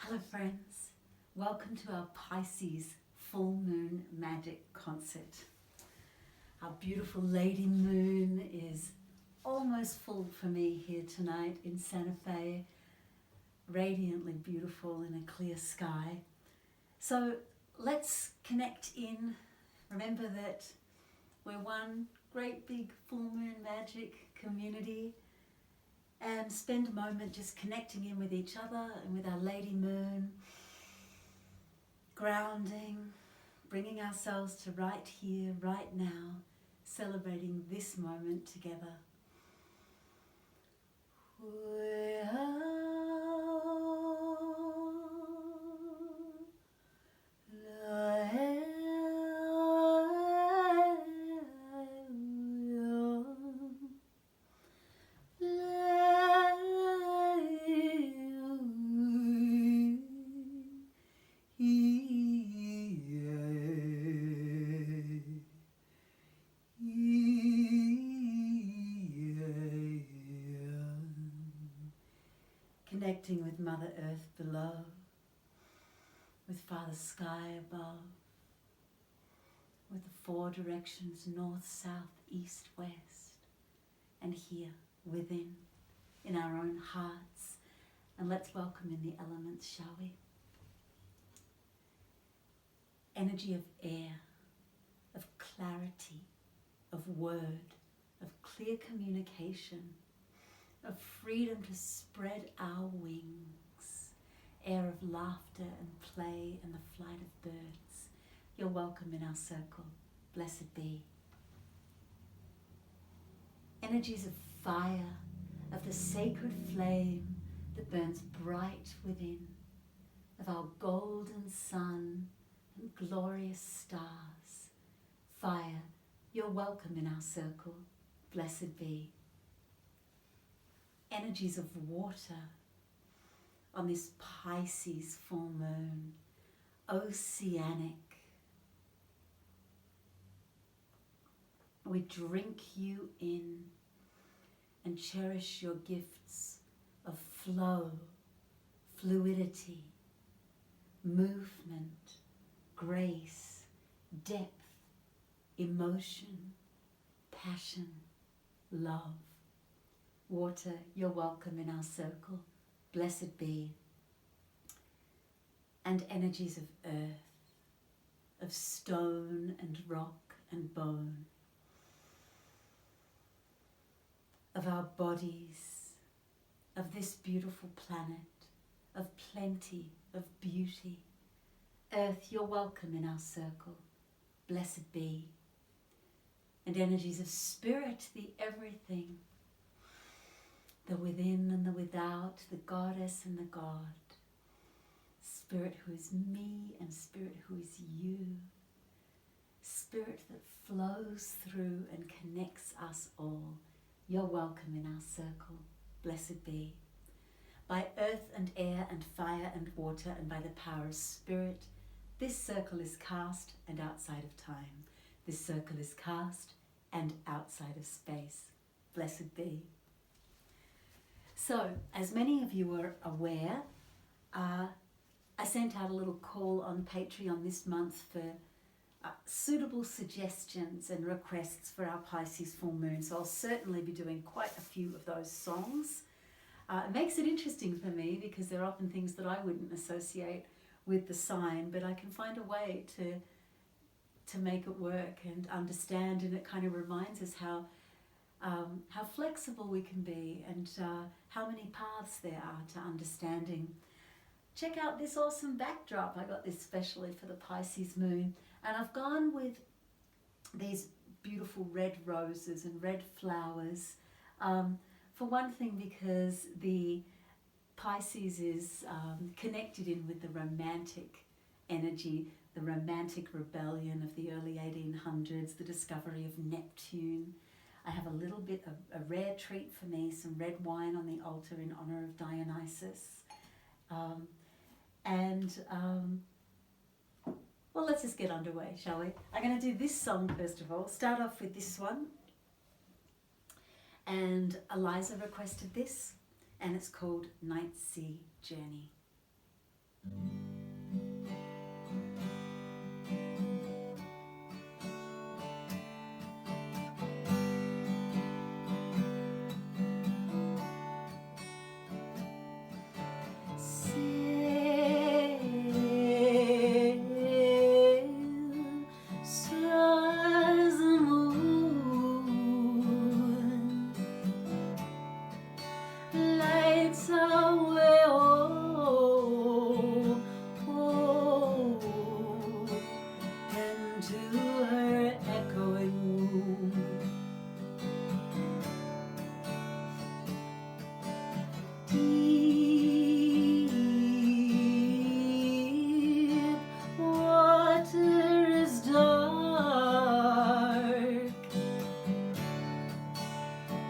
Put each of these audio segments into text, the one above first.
Hello friends, welcome to our Pisces Full Moon Magic Concert. Our beautiful Lady Moon is almost full for me here tonight in Santa Fe, radiantly beautiful in a clear sky. So let's connect in. Remember that we're one great big full moon magic community, and spend a moment just connecting in with each other and with our Lady Moon, grounding, bringing ourselves to right here, right now, celebrating this moment together. Connecting with Mother Earth below, with Father Sky above, with the four directions, north, south, east, west, and here within, in our own hearts. And let's welcome in the elements, shall we? Energy of air, of clarity, of word, of clear communication, of freedom to spread our wings, air of laughter and play and the flight of birds. You're welcome in our circle. Blessed be. Energies of fire, of the sacred flame that burns bright within, of our golden sun and glorious stars. Fire, you're welcome in our circle. Blessed be. Energies of water on this Pisces full moon, oceanic. We drink you in and cherish your gifts of flow, fluidity, movement, grace, depth, emotion, passion, love. Water, you're welcome in our circle. Blessed be. And energies of earth, of stone and rock and bone, of our bodies, of this beautiful planet, of plenty, of beauty. Earth, you're welcome in our circle. Blessed be. And energies of spirit, the everything, the within and the without, the goddess and the god. Spirit who is me and spirit who is you. Spirit that flows through and connects us all. You're welcome in our circle. Blessed be. By earth and air and fire and water and by the power of spirit, this circle is cast and outside of time. This circle is cast and outside of space. Blessed be. So, as many of you are aware, I sent out a little call on Patreon this month for suitable suggestions and requests for our Pisces full moon. So I'll certainly be doing quite a few of those songs. It makes it interesting for me because they're often things that I wouldn't associate with the sign, but I can find a way to make it work and understand, and it kind of reminds us how flexible we can be and how many paths there are to understanding. Check out this awesome backdrop. I got this specially for the Pisces moon, and I've gone with these beautiful red roses and red flowers. For one thing, because the Pisces is connected in with the romantic energy, the romantic rebellion of the early 1800s, the discovery of Neptune. I have a little bit of a rare treat for me, some red wine on the altar in honor of Dionysus. Well, let's just get underway, shall we? I'm going to do this song first of all. Start off with this one. And Eliza requested this, and it's called Night Sea Journey.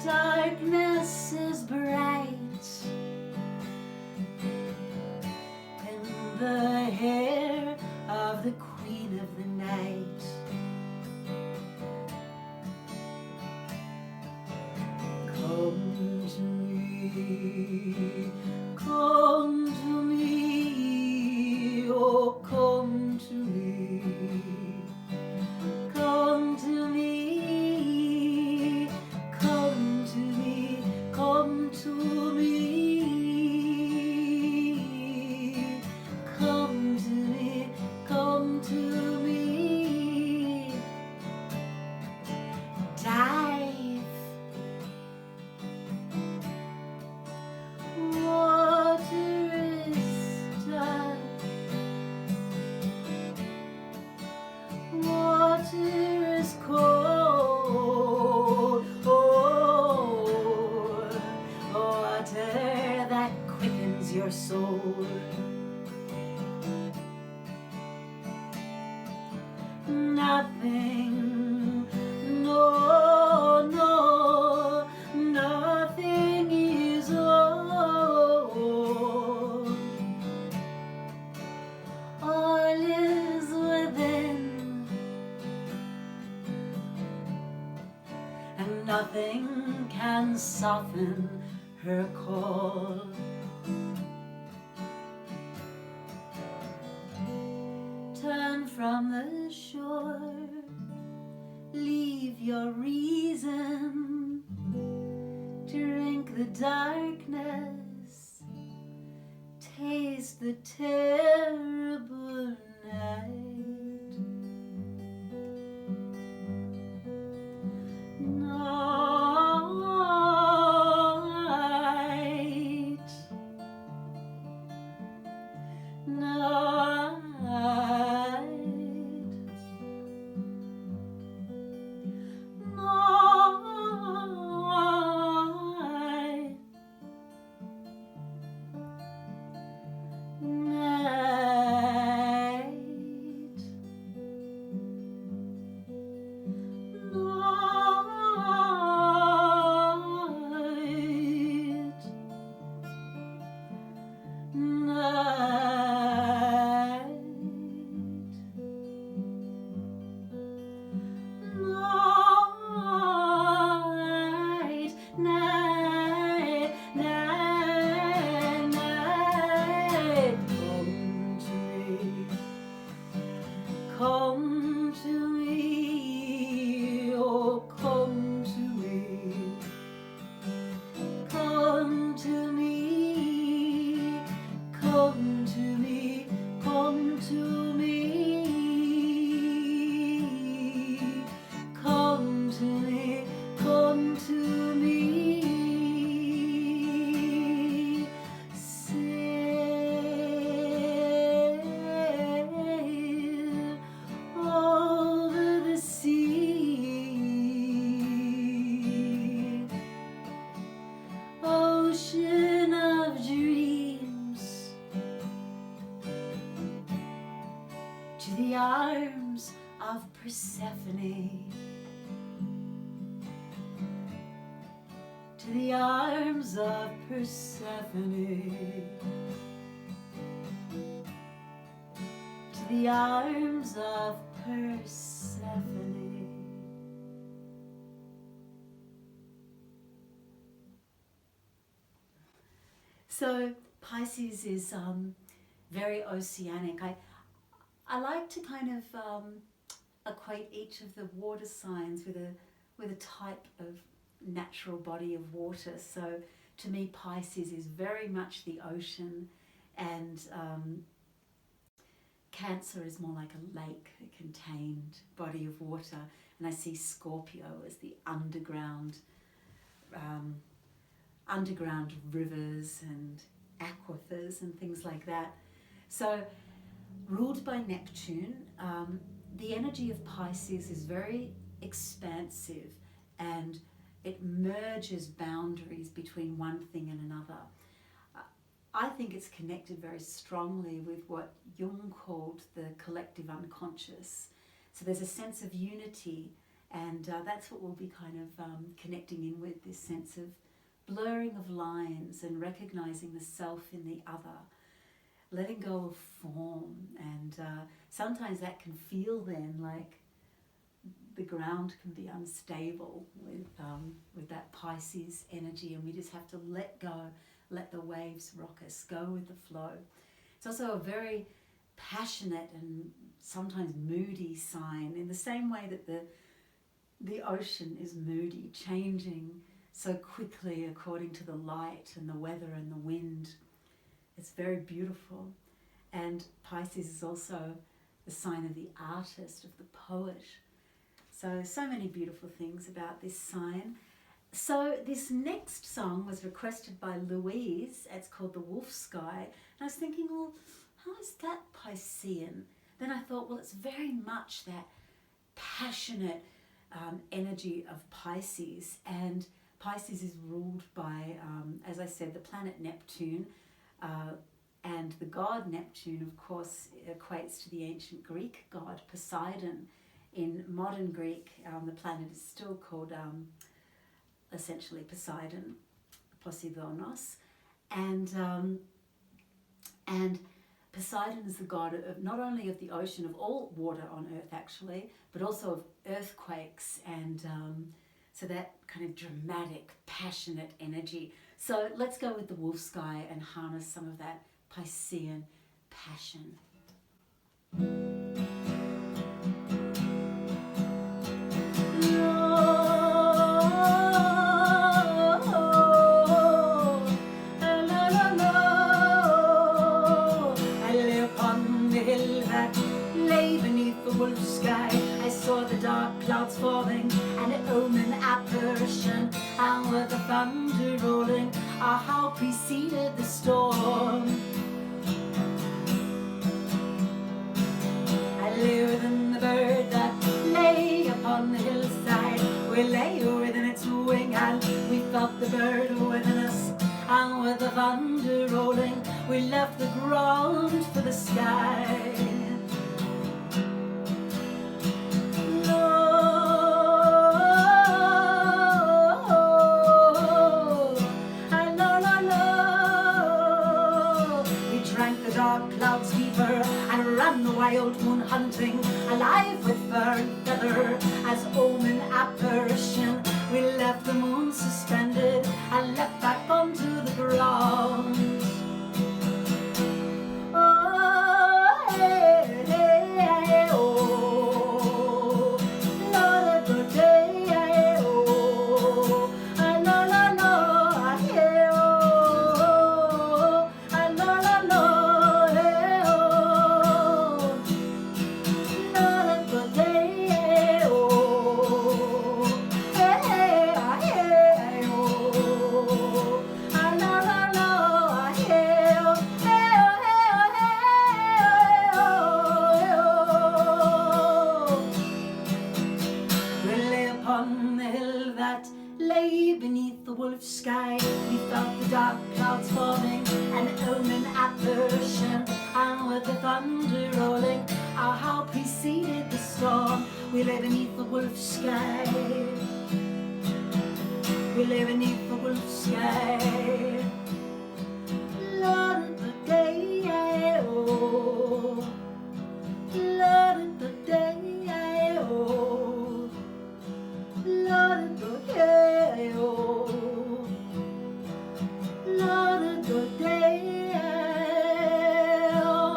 Darkness is bright, and the hair of the queen of the night. Come to me, come to me, oh come to me, come to me. Come to me, come to me, come to me, come to me. Dive, water is dark, water is cold. Water that quickens your soul. Nothing, no, no, nothing is old. All is within, and nothing can soften her call. Turn from the shore, leave your reason, drink the darkness, taste the terrible night. Come to me, oh come to me, come to me, come to me, come to me, come to me, come to me. Ocean of dreams, to the arms of Persephone, to the arms of Persephone, to the arms of Persephone. So Pisces is very oceanic. I like to kind of equate each of the water signs with a type of natural body of water. So to me, Pisces is very much the ocean, and Cancer is more like a lake, a contained body of water, and I see Scorpio as the underground rivers and aquifers and things like that. So ruled by Neptune, the energy of Pisces is very expansive, and it merges boundaries between one thing and another. I think it's connected very strongly with what Jung called the collective unconscious. So there's a sense of unity, and that's what we'll be kind of connecting in with, this sense of blurring of lines and recognizing the self in the other, letting go of form. And sometimes that can feel then like the ground can be unstable with that Pisces energy, and we just have to let go, let the waves rock us, go with the flow. It's also a very passionate and sometimes moody sign, in the same way that the ocean is moody, changing so quickly according to the light and the weather and the wind. It's very beautiful. And Pisces is also the sign of the artist, of the poet. So many beautiful things about this sign. So this next song was requested by Louise. It's called The Wolf Sky. And I was thinking, well, how is that Piscean? Then I thought, well, it's very much that passionate energy of Pisces. And Pisces is ruled by, as I said, the planet Neptune. And the god Neptune, of course, equates to the ancient Greek god Poseidon. In modern Greek, the planet is still called essentially Poseidon, Poseidonos, and Poseidon is the god of not only of the ocean, of all water on earth actually, but also of earthquakes, and so that kind of dramatic, passionate energy. So let's go with the wolf sky and harness some of that Piscean passion. Falling, and an omen apparition, and with the thunder rolling, how preceded the storm. I lay within the bird that lay upon the hillside. We lay within its wing, and we felt the bird within us, and with the thunder rolling, we left the ground for the sky. Clouds deeper, and ran the wild moon hunting, alive with fur and feather, as omen apparition. We left the moon suspended and leapt back onto the ground. Oh, hey, hey, hey, oh, Lord, good day, hey, oh, no, no, no, hey, oh, no, no, no. Sky, we felt the dark clouds forming, an omen apparition, and with the thunder rolling, how preceded the storm. We lay beneath the wolf sky. We lay beneath the wolf sky. Lord of the day, oh, Lord of the day, oh, Lord of the day, oh. Lord, a good day, oh,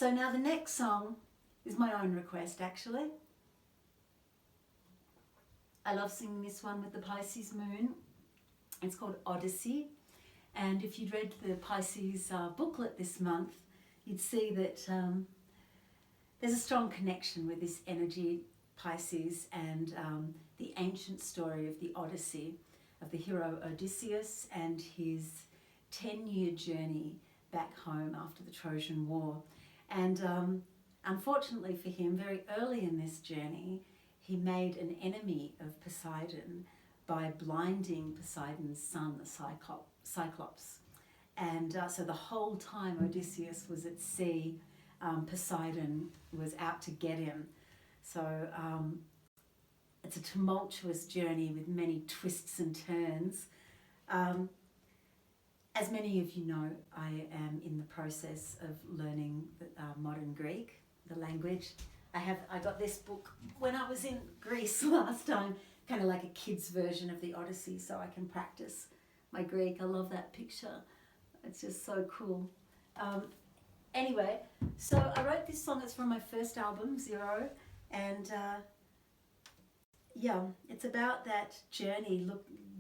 So now the next song is my own request, actually. I love singing this one with the Pisces moon. It's called Odyssey. And if you'd read the Pisces booklet this month, you'd see that there's a strong connection with this energy, Pisces, and the ancient story of the Odyssey, of the hero Odysseus and his 10-year journey back home after the Trojan War. And unfortunately for him, very early in this journey, he made an enemy of Poseidon by blinding Poseidon's son, the Cyclops. And so the whole time Odysseus was at sea, Poseidon was out to get him. So it's a tumultuous journey with many twists and turns. As many of you know, I am in the process of learning modern Greek, the language. I got this book when I was in Greece last time, kind of like a kid's version of the Odyssey, so I can practice my Greek. I love that picture. It's just so cool. Anyway, so I wrote this song. It's from my first album, Zero, and yeah, it's about that journey,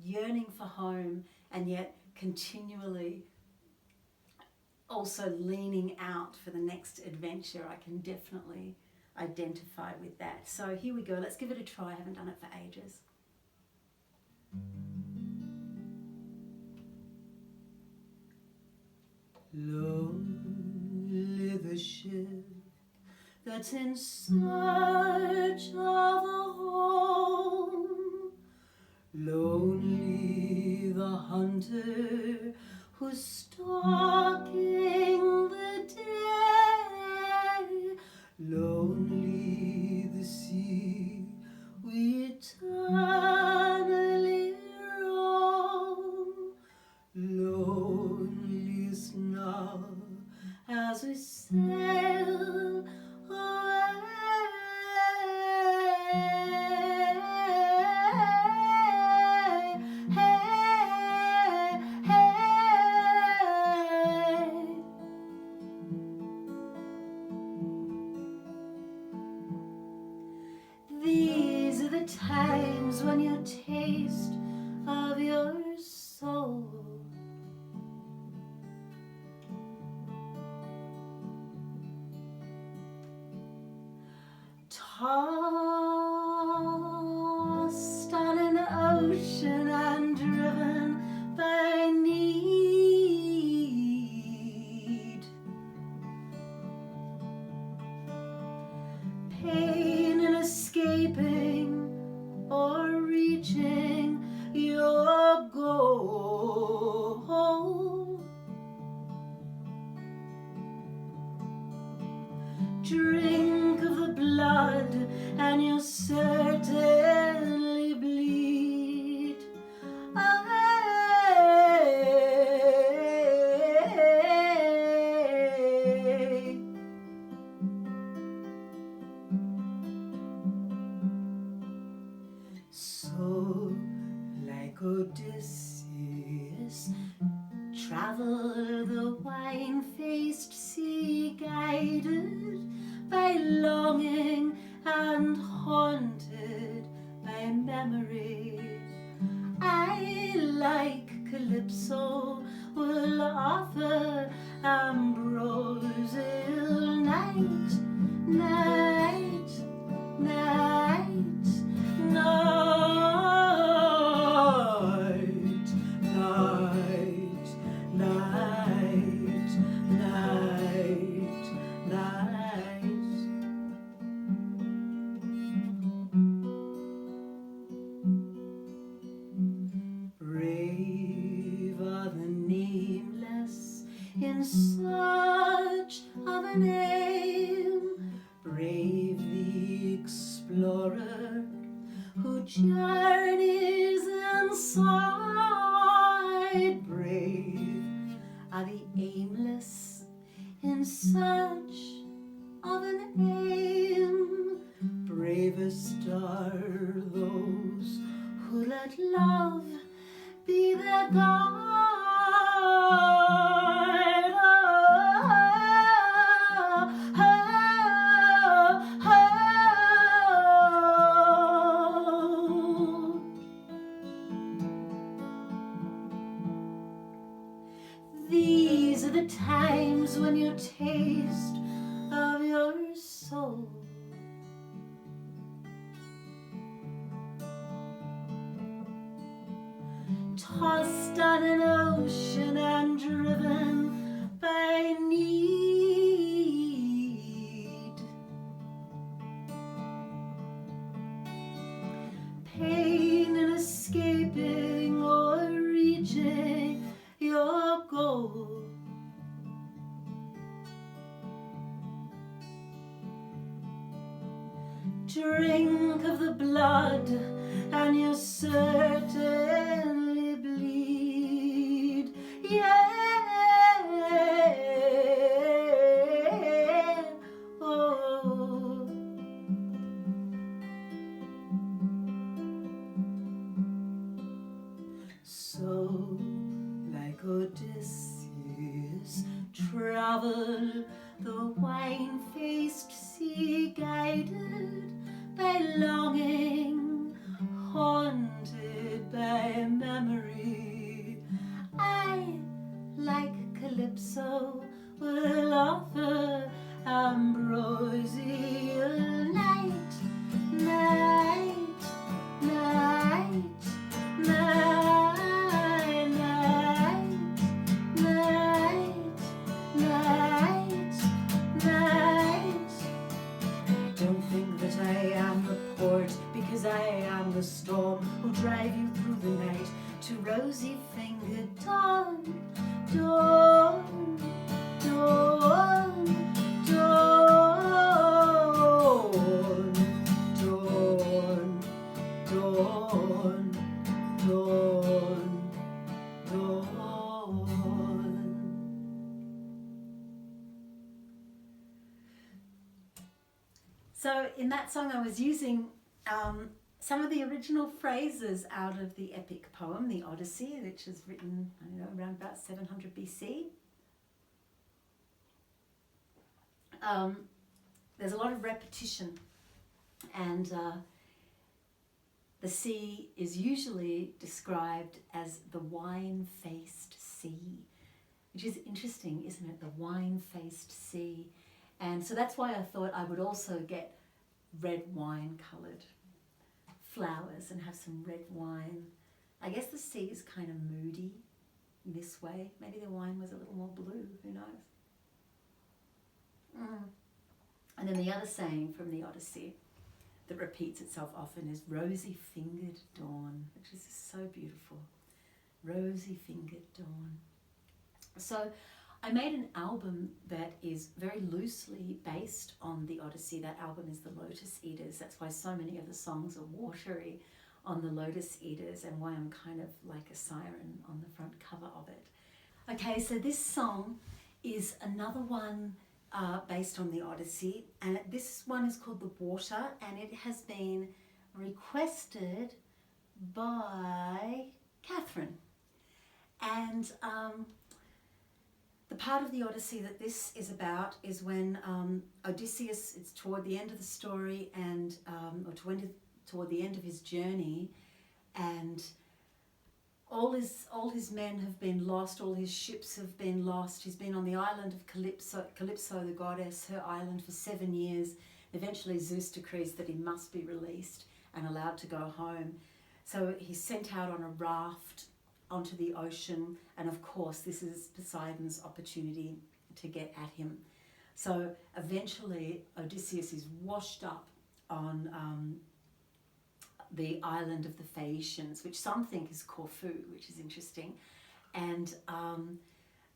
yearning for home, and yet continually also leaning out for the next adventure. I can definitely identify with that. So here we go. Let's give it a try. I haven't done it for ages. Lonely the ship that's in search of a home. Lonely the hunter who's stalking the day. Lonely the sea we eternally roam. Loneliest now as we sail away. These are the times when you taste of your soul. Tossed on an ocean and driven by need, pain in escaping or reaching your goal. Drink of the blood and you'll certainly bleed. So, like Odysseus, travel the wine-faced sea, guided by longing and haunted by memory. I, like Calypso, will offer ambrosial night, night, night, night, night, night, night, night. Brave are the nameless in search of an aim. Brave the explorer who journeys inside. Brave are the aimless in search of an aim. Bravest are those who let love be their guide. tossed on an ocean and driven by need. Pain in escaping or reaching your goal. Drink of the blood and you certainly bleed. Yeah. Oh. So, like Odysseus, travel the wine-faced sea, guided by longing, haunted by memory. I, like Calypso, will offer ambrosial night, night, night, night, night, night, night, night. Don't think that I am the port, because I am the storm who'll drive you through the night to rosy-fingered dawn, dawn, dawn, dawn, dawn, dawn, dawn, dawn. So in that song I was using some of the original phrases out of the epic poem, the Odyssey, which is written, I don't know, around about 700 BC. There's a lot of repetition, and the sea is usually described as the wine-faced sea, which is interesting, isn't it? The wine-faced sea. And so that's why I thought I would also get red wine coloured flowers and have some red wine. I guess the sea is kind of moody in this way. Maybe the wine was a little more blue, who knows? And then the other saying from the Odyssey that repeats itself often is rosy-fingered dawn, which is so beautiful. Rosy-fingered dawn. So I made an album that is very loosely based on the Odyssey. That album is the Lotus Eaters. That's why so many of the songs are watery on the Lotus Eaters, and why I'm kind of like a siren on the front cover of it. Okay, so this song is another one based on the Odyssey, and this one is called The Water, and it has been requested by Catherine. And the part of the Odyssey that this is about is when Odysseus, it's toward the end of the story, and toward the end of his journey, and all his men have been lost, all his ships have been lost. He's been on the island of Calypso, the goddess, her island, for 7 years. Eventually Zeus decrees that he must be released and allowed to go home. So he's sent out on a raft onto the ocean, and of course this is Poseidon's opportunity to get at him. So eventually Odysseus is washed up on the island of the Phaeacians, which some think is Corfu, which is interesting. And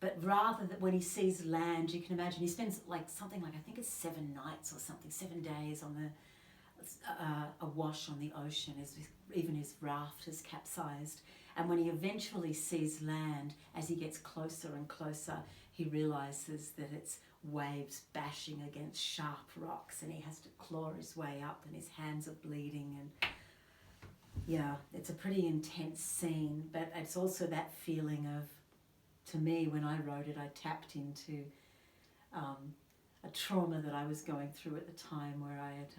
but rather that when he sees land, you can imagine he spends something like I think it's 7 nights or something, 7 days on the awash on the ocean, as even his raft has capsized. And when he eventually sees land, as he gets closer and closer, he realizes that it's waves bashing against sharp rocks, and he has to claw his way up, and his hands are bleeding. And yeah, it's a pretty intense scene, but it's also that feeling of, to me, when I wrote it, I tapped into a trauma that I was going through at the time, where I had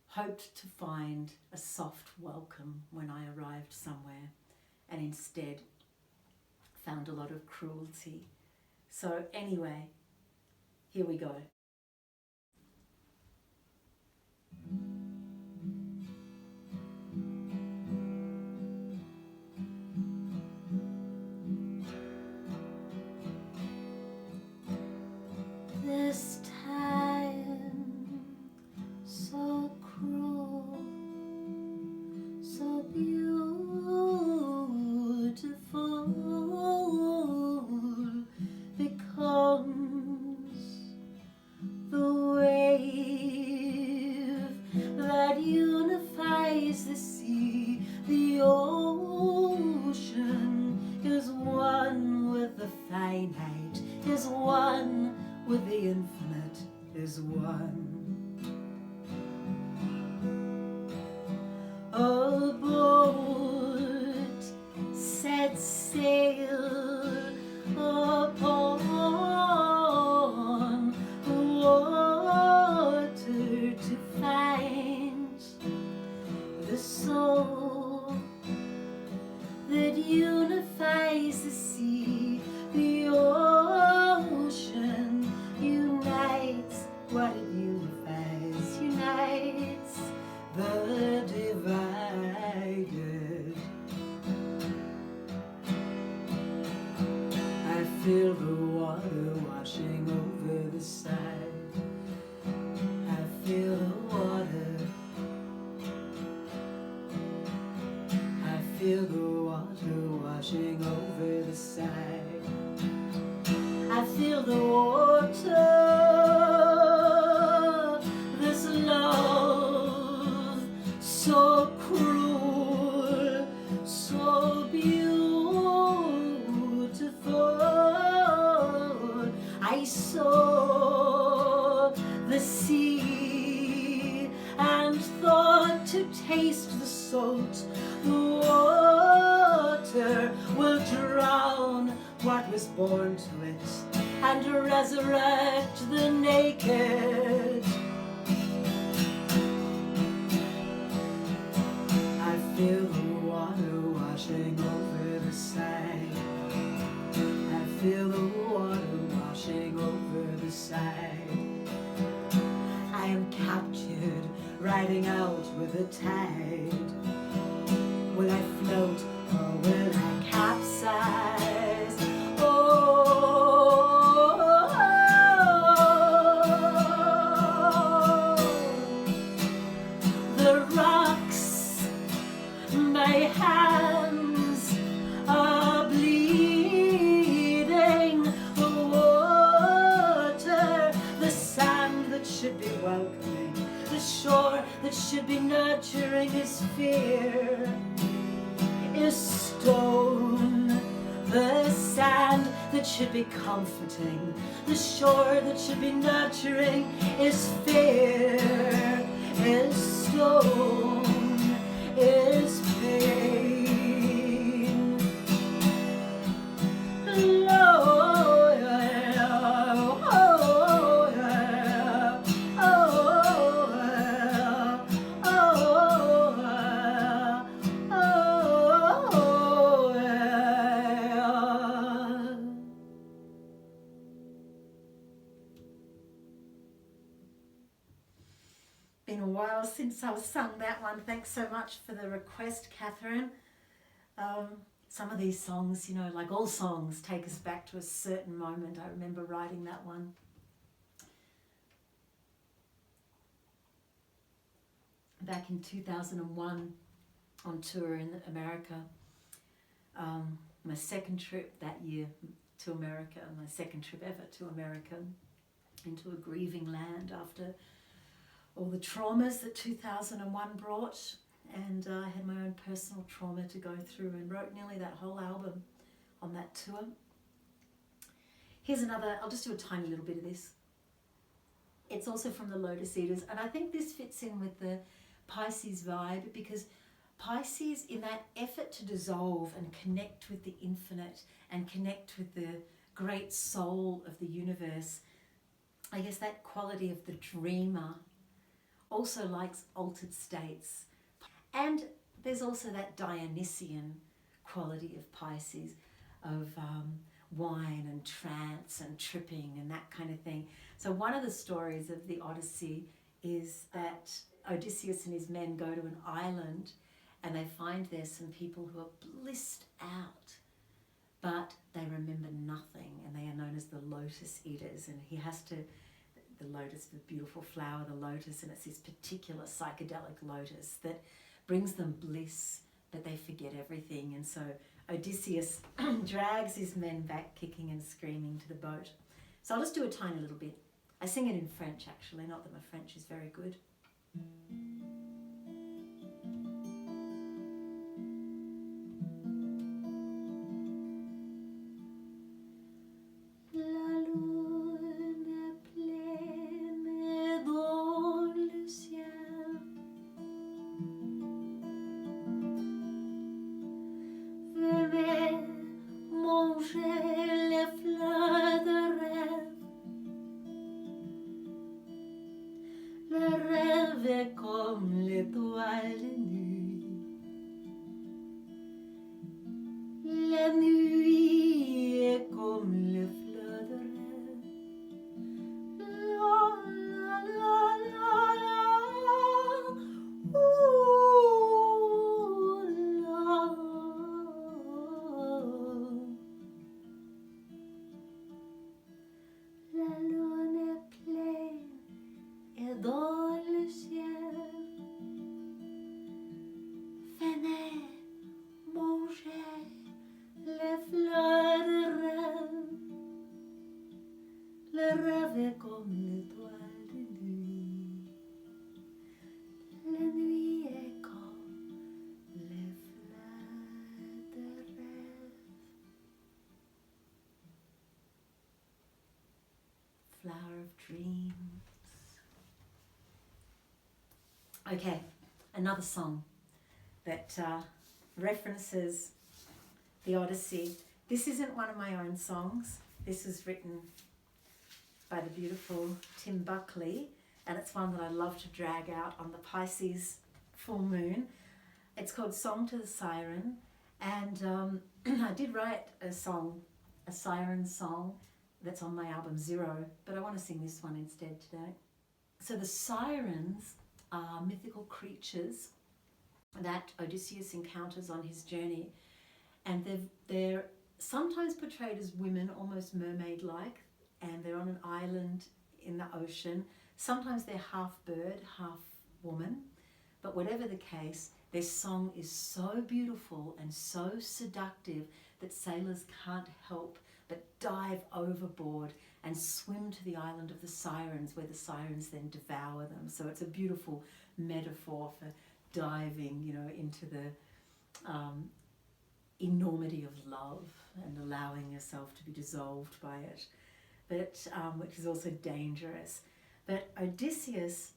hoped to find a soft welcome when I arrived somewhere, and instead found a lot of cruelty. So anyway, here we go. the sea. The ocean is one with the finite, is one with the infinite, is one. A boat set sail upon the water to find the soul that unifies the sea. The ocean unites what it unifies, unites the divided. I feel the water washing over the side. I feel the water. I feel the water washing over the side. I feel the water. This love so cruel, so beautiful. I saw the sea and thought to taste the salt. The water will drown what was born to it and resurrect the naked. I feel the water washing over the side. I feel the water washing over the side. I am captured, riding out with the tide. Will I float or will I capsize? The rocks, my hands are bleeding. The water, the sand that should be welcoming, the shore that should be nurturing is fear, is stone. The sand that should be comforting, the shore that should be nurturing is fear, is stone, is pain. Oh, yeah, oh, yeah, oh, yeah, oh, yeah, oh, yeah. Been a while since I've sung that one. Thanks so much for the request, Catherine. Some of these songs, you know, like all songs, take us back to a certain moment. I remember writing that one. Back in 2001 on tour in America. My second trip that year to America, my second trip ever to America, into a grieving land after all the traumas that 2001 brought. And I had my own personal trauma to go through and wrote nearly that whole album on that tour. Here's another, I'll just do a tiny little bit of this. It's also from the Lotus Eaters, and I think this fits in with the Pisces vibe, because Pisces, in that effort to dissolve and connect with the infinite and connect with the great soul of the universe, I guess that quality of the dreamer also likes altered states. And there's also that Dionysian quality of Pisces, of wine and trance and tripping and that kind of thing. So one of the stories of the Odyssey is that Odysseus and his men go to an island and they find there some people who are blissed out, but they remember nothing, and they are known as the Lotus Eaters. And he has to, the lotus, the beautiful flower, the lotus, and it's this particular psychedelic lotus that brings them bliss, but they forget everything. And so Odysseus drags his men back kicking and screaming to the boat. So I'll just do a tiny little bit. I sing it in French actually, not that my French is very good. est comme l'étoile de nuit. La nuit est comme le fleur de rêve. La la la la la. Ooh, la. La lune est pleine et dans le ciel. Venez manger les fleurs de rêve. Le rêve est comme l'étoile de nuit. La nuit est comme les fleurs de rêve. Flower of dreams. Okay, another song that references the Odyssey. This isn't one of my own songs. This is written by the beautiful Tim Buckley, and it's one that I love to drag out on the Pisces Full Moon. It's called Song to the Siren, and I did write a song, a Siren song, that's on my album Zero, but I want to sing this one instead today. So the sirens are mythical creatures that Odysseus encounters on his journey, and they're sometimes portrayed as women, almost mermaid-like, and they're on an island in the ocean. Sometimes they're half bird, half woman, but whatever the case, their song is so beautiful and so seductive that sailors can't help but dive overboard and swim to the island of the sirens, where the sirens then devour them. So it's a beautiful metaphor for diving, into the enormity of love and allowing yourself to be dissolved by it, but which is also dangerous. But Odysseus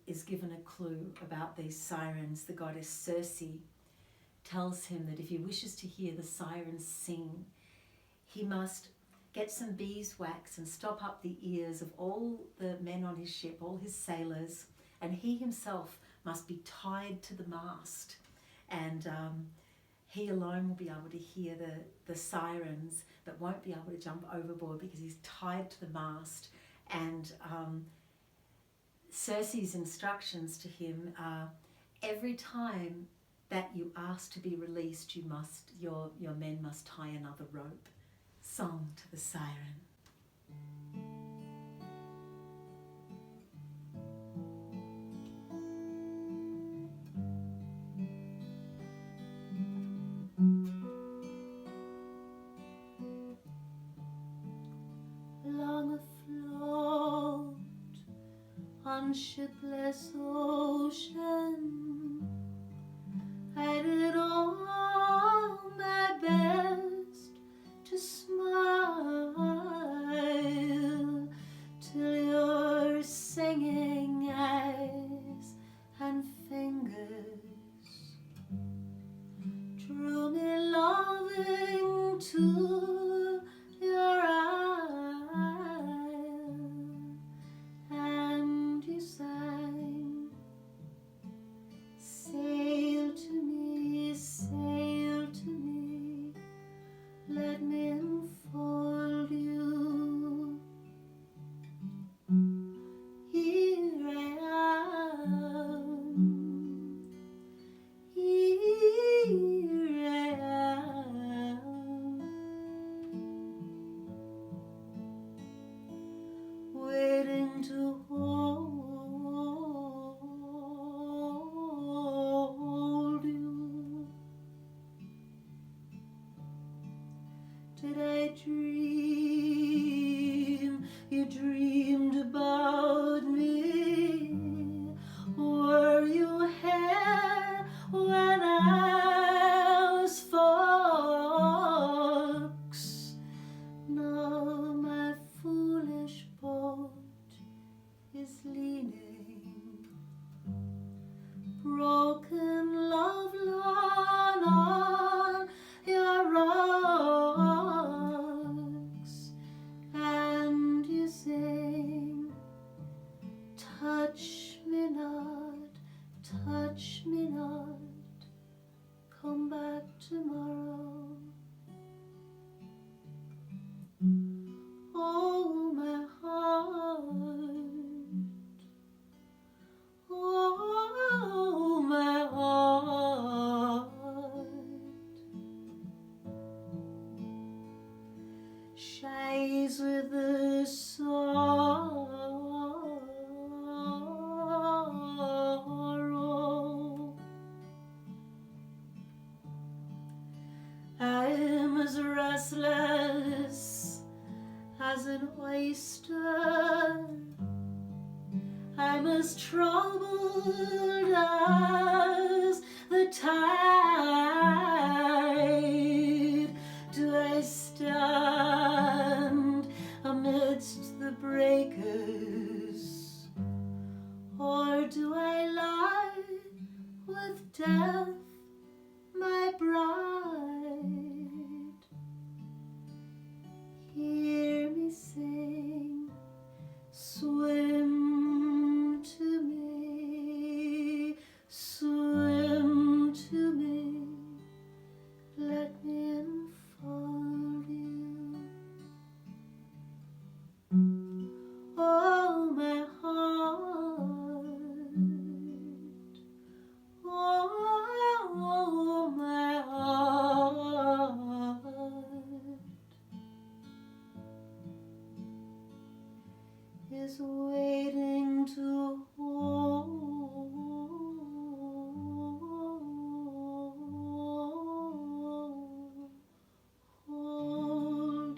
is given a clue about these sirens. The goddess Circe tells him that if he wishes to hear the sirens sing, he must get some beeswax and stop up the ears of all the men on his ship, all his sailors, and he himself must be tied to the mast, and he alone will be able to hear the sirens, but won't be able to jump overboard because he's tied to the mast. And Circe's instructions to him are, every time that you ask to be released, your men must tie another rope. Song to the Siren. Long afloat on shipless ocean, I did all my best to smile till your singing eyes and fingers drew me loving to your isle, and you sang, sail to me, let me enfold you. Here I am, here I am, waiting to hold you. Did I dream you dreamed about me? Were you here when I was fox? Now my foolish boat is leaning, broken love line on your rocks, and you sing, touch me me not, touch me not, come back tomorrow. Oh, my heart, oh, my heart, shies with the sorrow. I'm as restless as an oyster, I'm as troubled as the tide. Do I stand amidst the breakers, or do I lie with death, my bride? Hear me sing, swim to me, swim to me, let me enfold you. Oh, my heart, oh, my heart is waiting to hold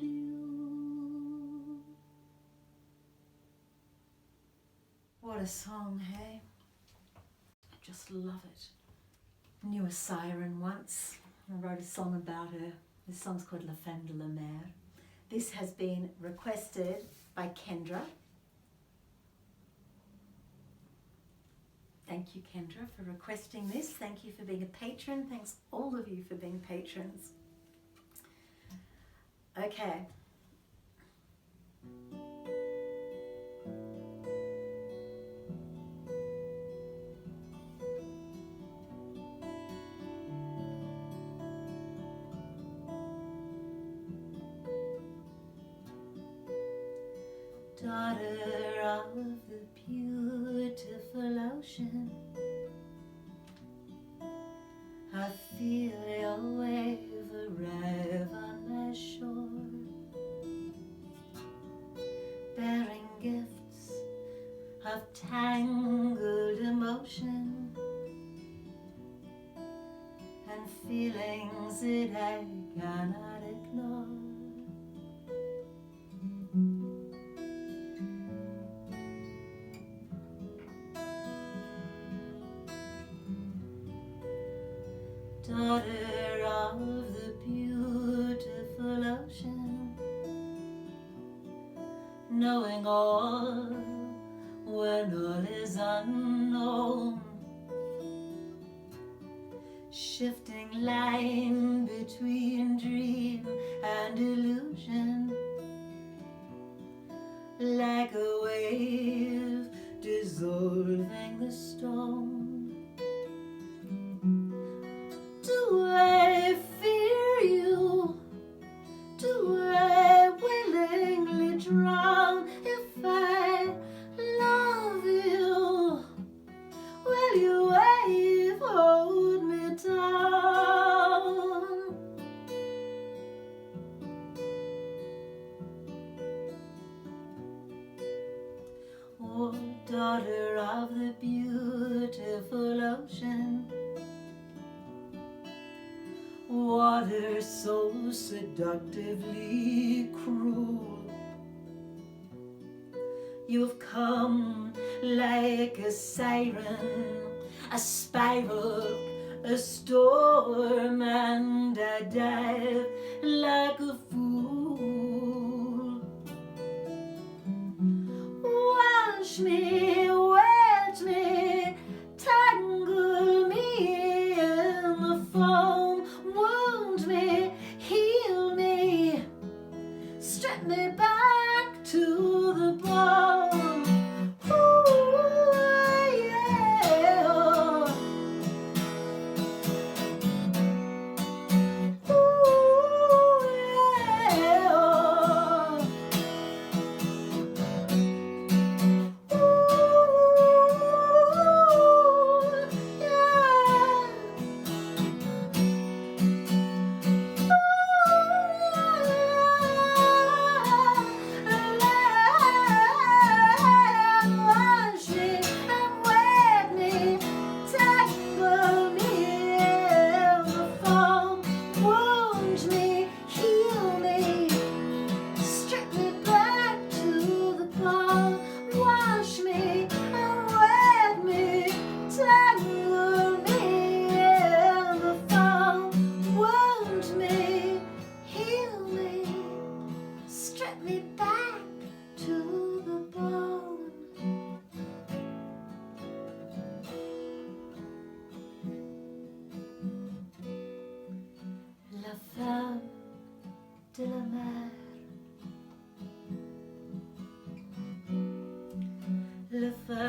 you. What a song, hey? I just love it. Knew a Siren once. I wrote a song about her. This song's called Femme De La Mer. This has been requested by Kendra. Thank you, Kendra, for requesting this. Thank you for being a patron. Thanks all of you for being patrons. Okay. Daughter of the beautiful ocean, I feel your wave arrive on my shore, bearing gifts of tangled emotion and feelings that I cannot ignore. Daughter of the beautiful ocean, knowing all when all is unknown, shifting line between dream and illusion, like a wave dissolving the stone. Do I fear you? Do I willingly drown? If I love you, will you wave, hold me down? Oh, daughter of the beautiful ocean, water so seductively cruel, you've come like a siren, a spiral, a storm, and I dive like a fool. Wash me, wet me, tangle me in the foam, wound me, heal me, strip me back to the bone. Ooh,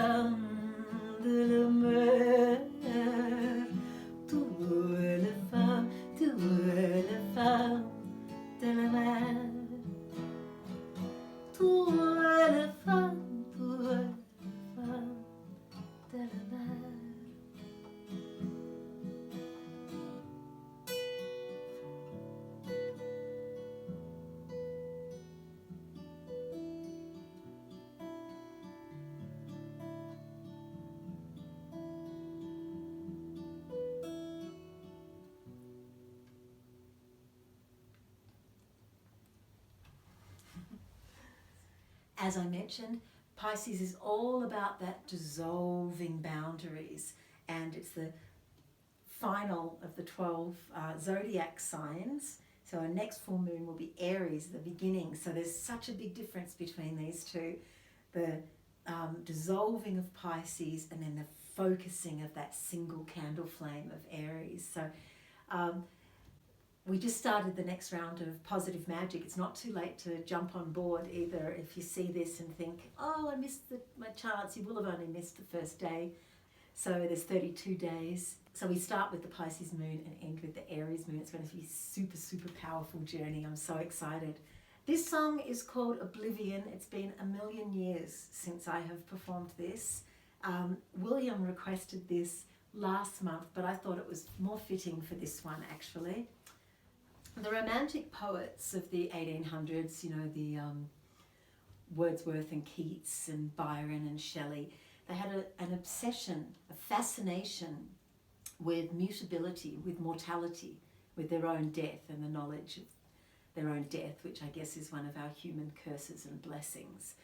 femme de la mer. Tu es la femme, tu es la femme de la mer. Tu es la femme, tu es la femme de la mer. As I mentioned, Pisces is all about that dissolving boundaries, and it's the final of the 12 zodiac signs. So our next full moon will be Aries, the beginning. So there's such a big difference between these two. The dissolving of Pisces and then the focusing of that single candle flame of Aries. So we just started the next round of positive magic. It's not too late to jump on board either. If you see this and think, oh, I missed my chance, you will have only missed the first day. So there's 32 days. So we start with the Pisces moon and end with the Aries moon. It's going to be a super, super powerful journey. I'm so excited. This song is called Oblivion. It's been a million years since I have performed this. William requested this last month, but I thought it was more fitting for this one actually. The romantic poets of the 1800s, you know, the Wordsworth and Keats and Byron and Shelley, they had an obsession, a fascination with mutability, with mortality, with their own death and the knowledge of their own death, which I guess is one of our human curses and blessings.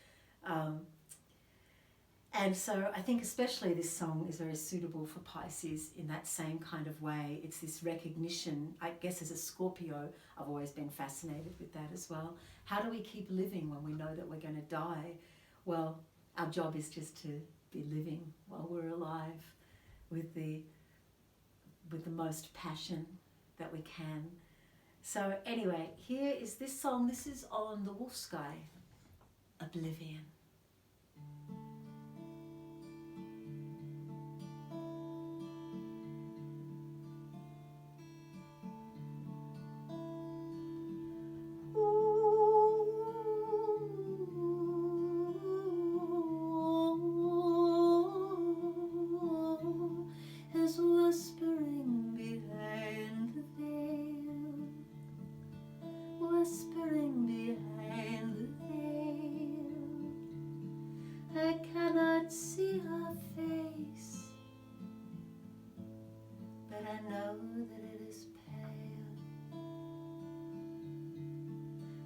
And so I think especially this song is very suitable for Pisces in that same kind of way. It's this recognition, I guess as a Scorpio, I've always been fascinated with that as well. How do we keep living when we know that we're going to die? Well, our job is just to be living while we're alive with the most passion that we can. So anyway, here is this song. This is on the Wolf Sky, Oblivion.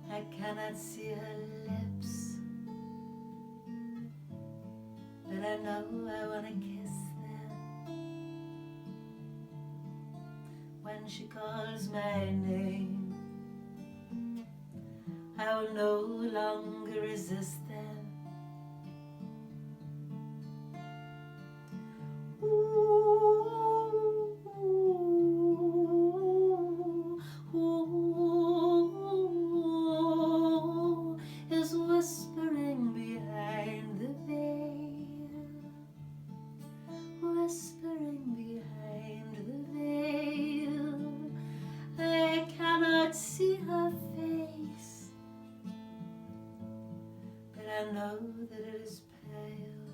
I cannot see her lips, but I know I want to kiss them. When she calls my name, I will no longer resist them. I know that it is pale.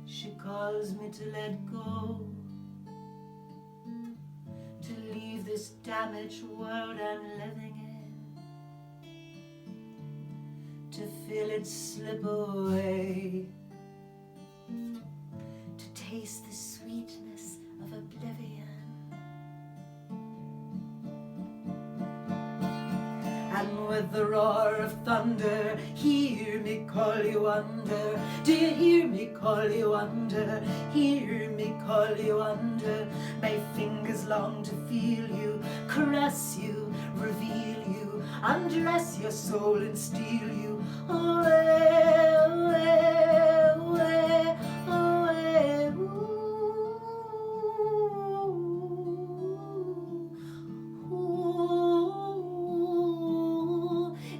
She calls me to let go, to leave this damaged world I'm living in, to feel it slip away, to taste the sweetness of oblivion. And with the roar of thunder, hear me call you under. Do you hear me call you under? Hear me call you under. My fingers long to feel you, caress you, reveal you, undress your soul and steal you away, away, away, away. Ooh.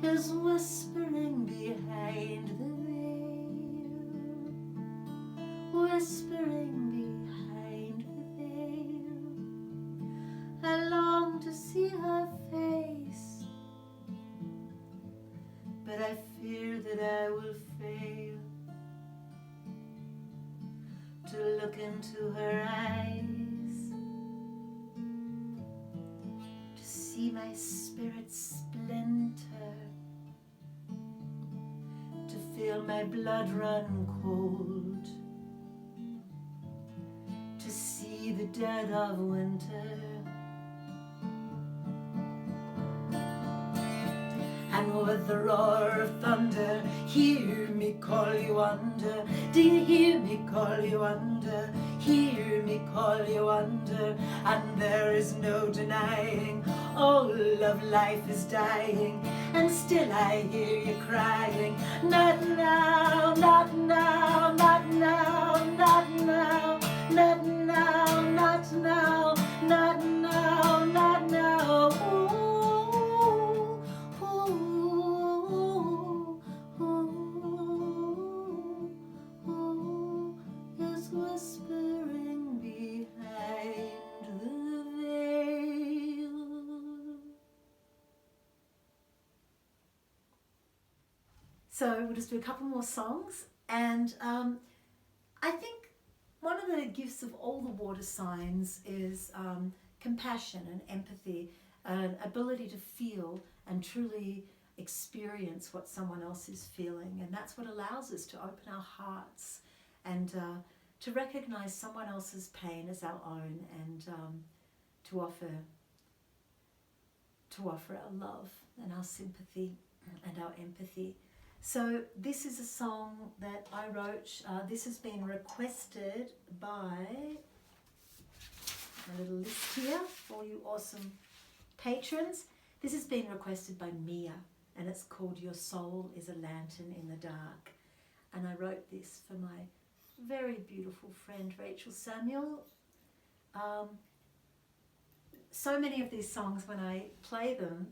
Is whispering behind the veil. whispering behind the veil. I long to see her face, but I fear that I will fail to look into her eyes, to see my spirit splinter, to feel my blood run cold, to see the dead of winter. And with the roar of thunder, hear me call you under. Do you hear me call you under? Hear me call you under. And there is no denying all of life is dying, and still I hear you crying, not now, not now, not now, not now, not now, not now, not now, not now. Is whispering behind the veil. So we'll just do a couple more songs, and I think one of the gifts of all the water signs is compassion and empathy, an ability to feel and truly experience what someone else is feeling, and that's what allows us to open our hearts and to recognize someone else's pain as our own, and to offer our love and our sympathy and our empathy. So this is a song that I wrote. This has been requested by a little list here for you awesome patrons. This has been requested by Mia, and it's called Your Soul is a Lantern in the Dark. And I wrote this for my very beautiful friend Rachel Samuel. So many of these songs, when I play them,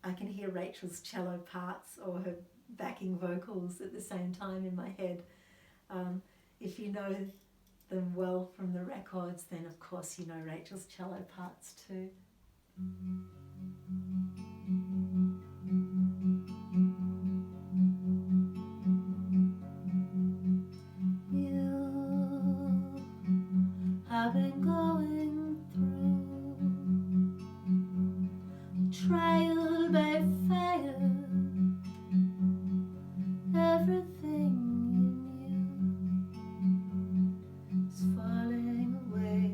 I can hear Rachel's cello parts or her backing vocals at the same time in my head. If you know them well from the records, then of course you know Rachel's cello parts too. I've been going through trial by fire. Everything you knew is falling away,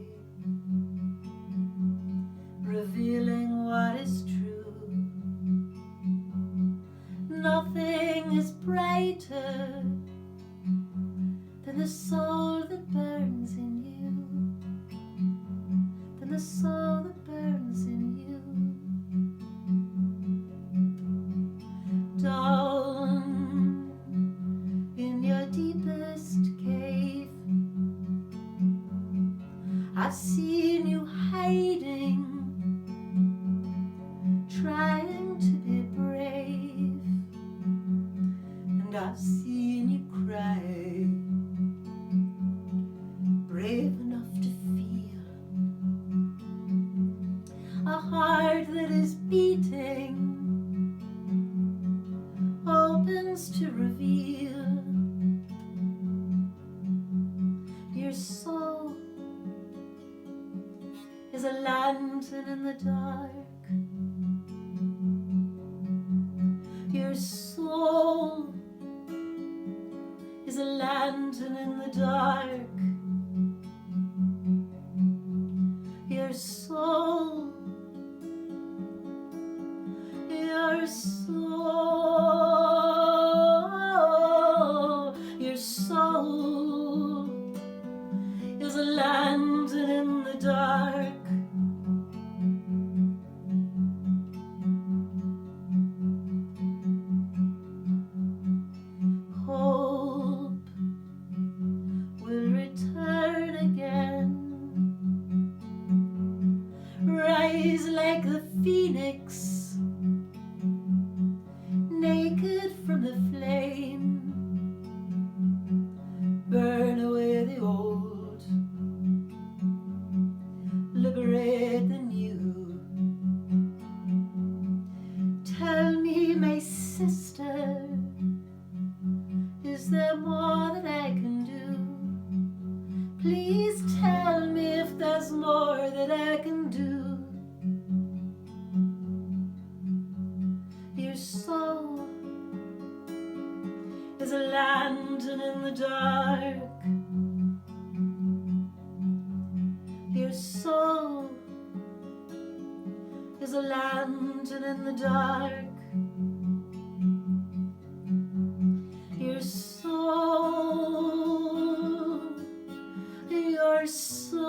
revealing what is true. Nothing is brighter than the soul that burns in you, than the soul that burns in you. Down in your deepest cave, I've seen you hiding, trying to be brave, and I've seen you cry, brave enough to feel a heart that is beating, opens to reveal your soul is a lantern in the dark. Your soul is a lantern in the dark. Your soul, your soul, your soul is a lantern in the dark. Hope will return again. the old, liberate the new. Tell me, my sister, is there more that I can do? Please tell me if there's more that I can do. Your soul is a lantern in the dark. Your soul is a lantern in the dark. Your soul, your soul,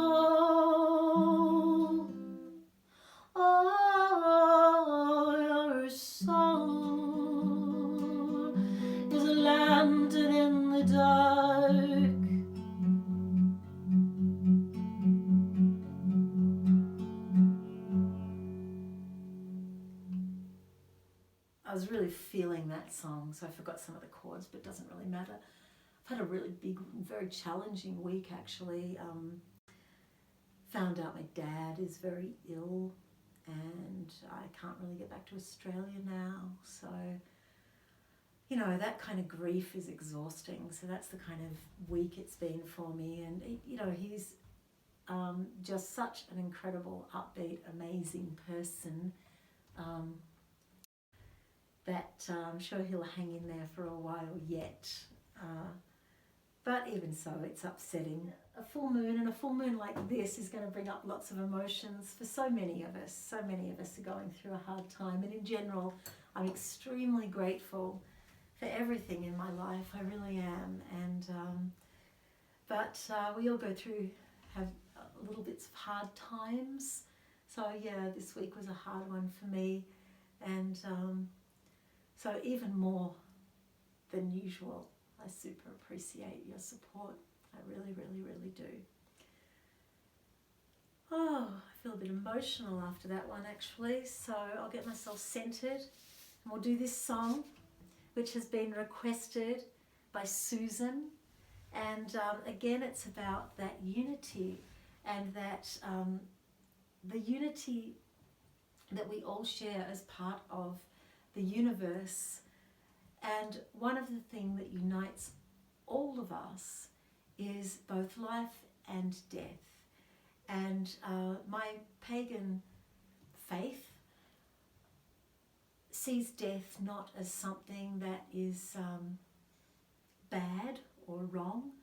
oh, your soul is a lantern in the dark. I was really feeling that song, so I forgot some of the chords, but it doesn't really matter. I've had a really big, very challenging week actually. Found out my dad is very ill and I can't really get back to Australia now. So, you know, that kind of grief is exhausting. So that's the kind of week it's been for me. And, you know, he's just such an incredible, upbeat, amazing person. That I'm sure he'll hang in there for a while yet. But even so, it's upsetting. A full moon, and a full moon like this is going to bring up lots of emotions for so many of us. So many of us are going through a hard time. And in general, I'm extremely grateful for everything in my life. I really am. And but we all go through, have little bits of hard times. So yeah, this week was a hard one for me. And so even more than usual, I super appreciate your support. I really, really, really do. Oh, I feel a bit emotional after that one actually. So I'll get myself centered and we'll do this song, which has been requested by Susan. And again, it's about that unity and that the unity that we all share as part of the universe. And one of the things that unites all of us is both life and death. And my pagan faith sees death not as something that is bad or wrong,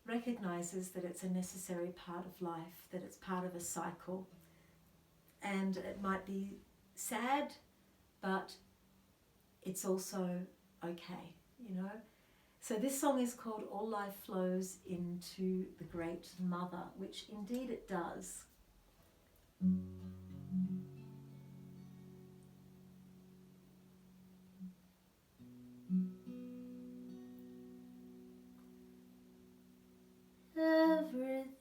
recognizes that it's a necessary part of life, that it's part of a cycle. And it might be sad, but it's also okay, you know. So this song is called All Life Flows into the Great Mother, which indeed it does. Everything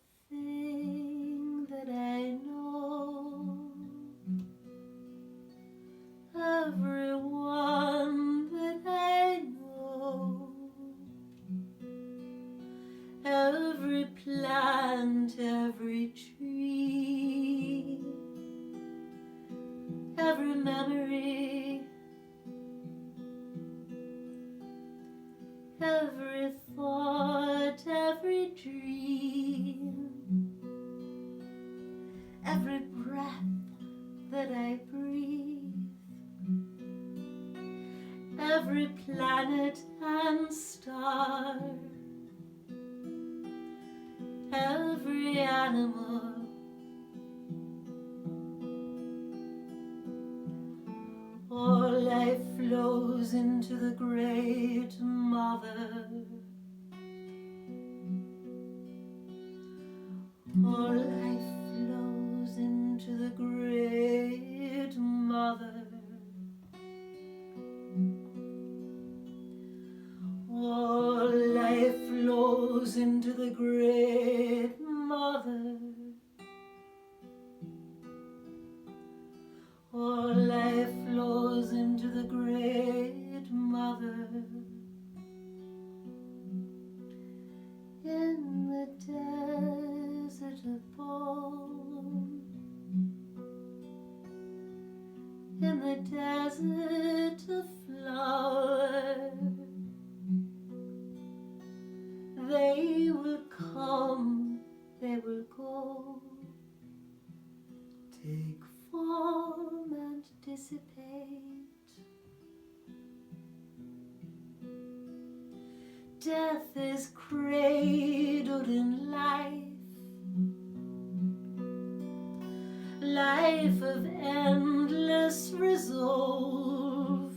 that I know, everyone that I know, every plant, every tree, every memory, every thought, every dream, every breath that I breathe, every planet and star, every animal, all life flows into the Great Mother. All life flows into the Great Mother. All life flows into the Great Mother. All life flows into the Great Mother. In the desert of balm, in the desert of flowers, they will come, they will go, take form and dissipate. Death is cradled in life, life of endless resolve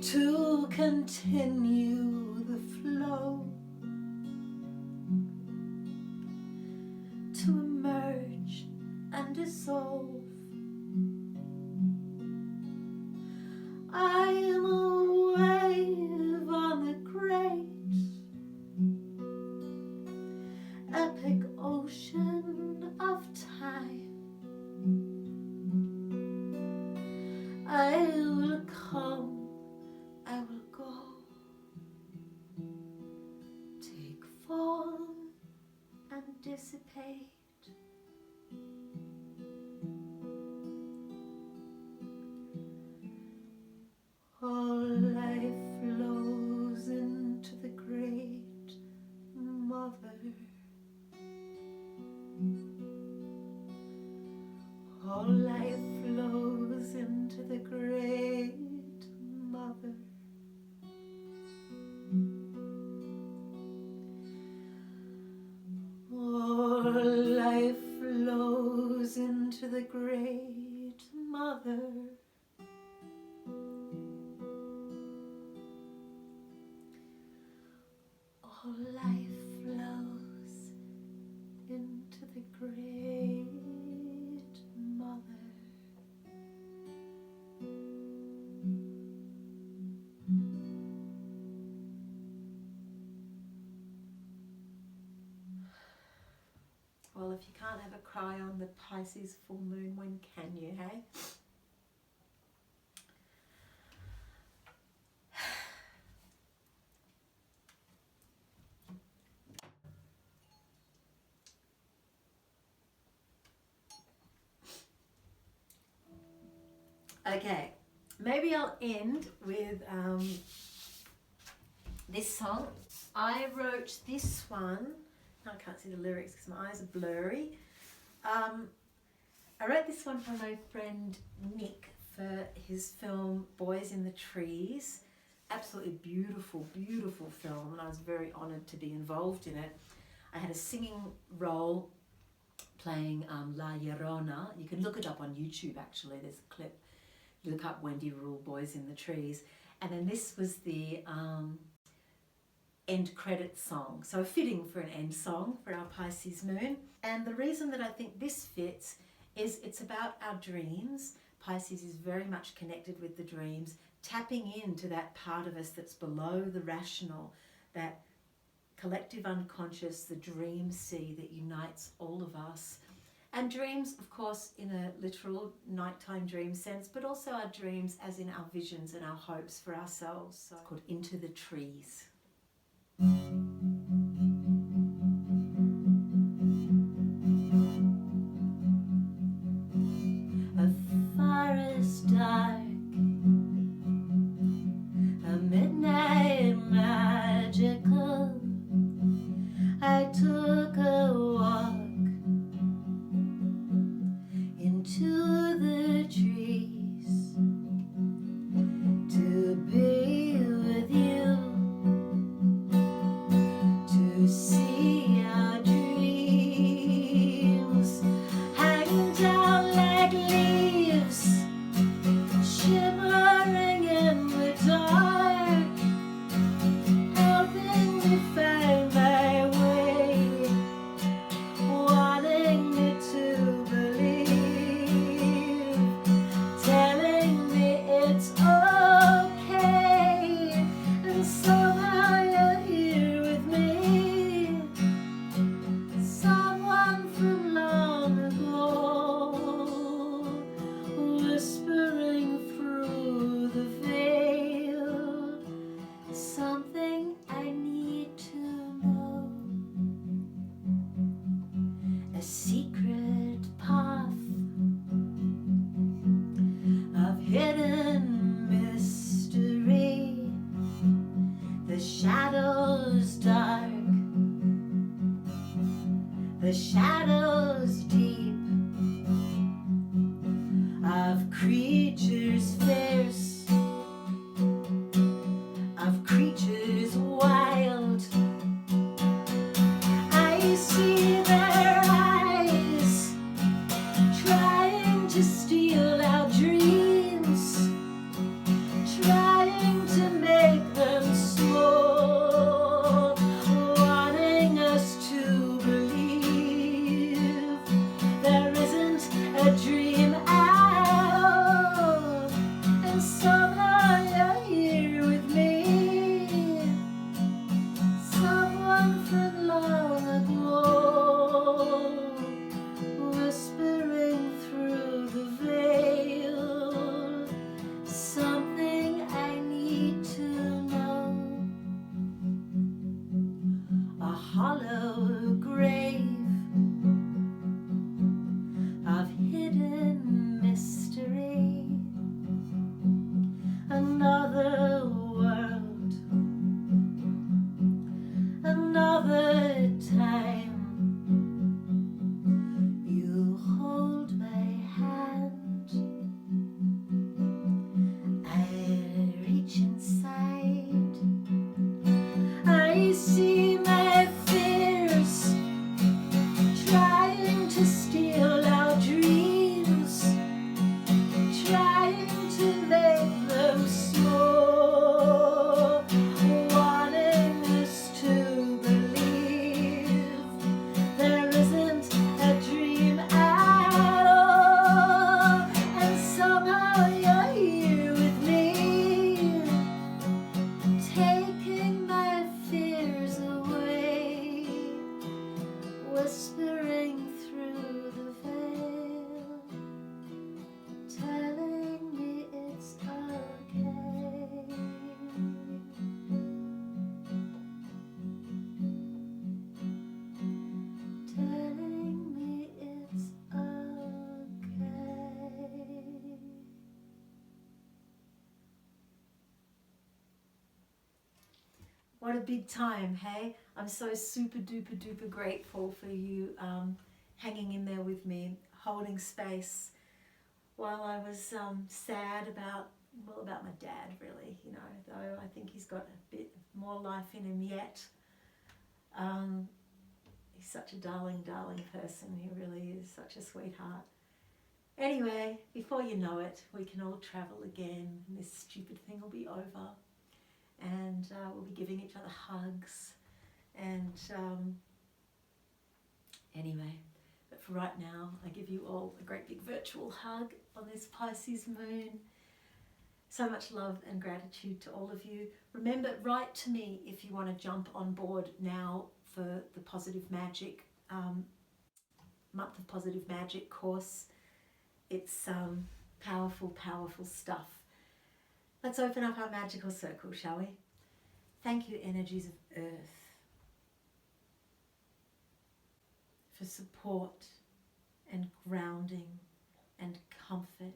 to continue the flow, to emerge and dissolve. I am a wave on the great epic ocean of time. I will come, I will go, take form and dissipate. All life flows into the great mother. All life flows into the great mother. All life flows into the great mother. All life flows into the great mother. Well, if you can't have a cry on the Pisces full moon, when can you, hey? Okay, maybe I'll end with this song. I wrote this one. I can't see the lyrics because my eyes are blurry. I wrote this one for my friend Nick for his film Boys in the Trees. Absolutely beautiful, beautiful film, and I was very honoured to be involved in it. I had a singing role playing La Llorona. You can look it up on YouTube actually, there's a clip. You look up Wendy Rule, Boys in the Trees. And then this was the end credit song. So fitting for an end song for our Pisces moon. And the reason that I think this fits is it's about our dreams. Pisces is very much connected with the dreams, tapping into that part of us that's below the rational, that collective unconscious, the dream sea that unites all of us. And dreams, of course, in a literal nighttime dream sense, but also our dreams as in our visions and our hopes for ourselves. So it's called Into the Trees. A forest dark, a midnight magical. I took a walk into the trees to be with you. shadows dark, the shadows deep, of creatures fierce, of creatures wild. I see their eyes trying to steal our dreams, trying to make them small, wanting us to believe there isn't a dream at all. And somehow you're here with me, someone from long ago, whispering through the veil, something I need to know. A hollow grave of hidden mystery, another world, another time. You hold my hand, I reach inside, I see my fears trying to steal our dreams, trying to make them small, wanting us to believe there isn't a dream at all. And somehow you're here with me, taking my fears away, whispering through the veil, telling me it's okay. Telling me it's okay. What a big time, hey? I'm so super duper duper grateful for you hanging in there with me, holding space while I was sad about my dad, really, you know, though I think he's got a bit more life in him yet. He's such a darling, darling person. He really is such a sweetheart. Anyway, before you know it, we can all travel again, and this stupid thing will be over, and we'll be giving each other hugs, and anyway, but for right now, I give you all a great big virtual hug on this Pisces moon. So much love and gratitude to all of you. Remember, write to me if you want to jump on board now for the Positive Magic, Month of Positive Magic course. It's powerful, powerful stuff. Let's open up our magical circle, shall we? Thank you, energies of Earth, for support and grounding and comfort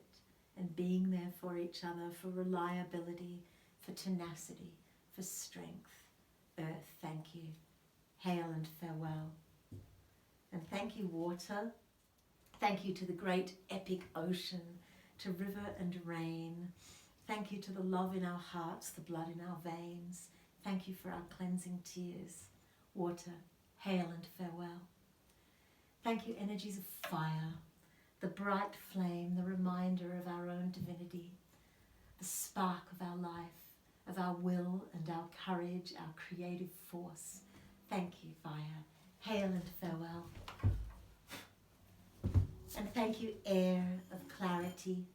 and being there for each other, for reliability, for tenacity, for strength. Earth, thank you. Hail and farewell. And thank you, water. Thank you to the great epic ocean, to river and rain. Thank you to the love in our hearts, the blood in our veins. Thank you for our cleansing tears. Water, hail and farewell. Thank you, energies of fire, the bright flame, the reminder of our own divinity, the spark of our life, of our will and our courage, our creative force. Thank you, fire. Hail and farewell. And thank you, air of clarity,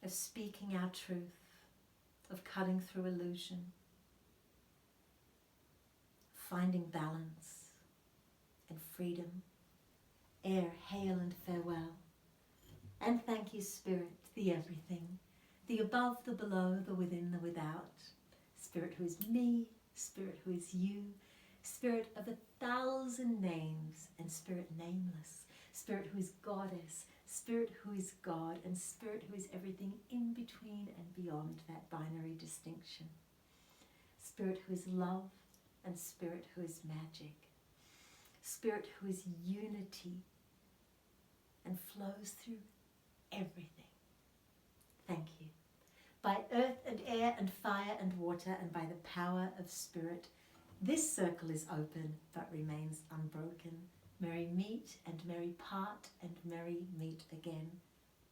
of speaking our truth, of cutting through illusion, finding balance and freedom. Air, hail and farewell. And thank you, Spirit, the everything, the above, the below, the within, the without. Spirit who is me, Spirit who is you, Spirit of 1,000 names, and Spirit nameless. Spirit who is Goddess, Spirit who is God, and Spirit who is everything in between and beyond that binary distinction. Spirit who is love and Spirit who is magic. Spirit who is unity and flows through everything. Thank you. By earth and air and fire and water and by the power of Spirit, this circle is open but remains unbroken. Merry meet and merry part and merry meet again.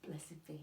Blessed be.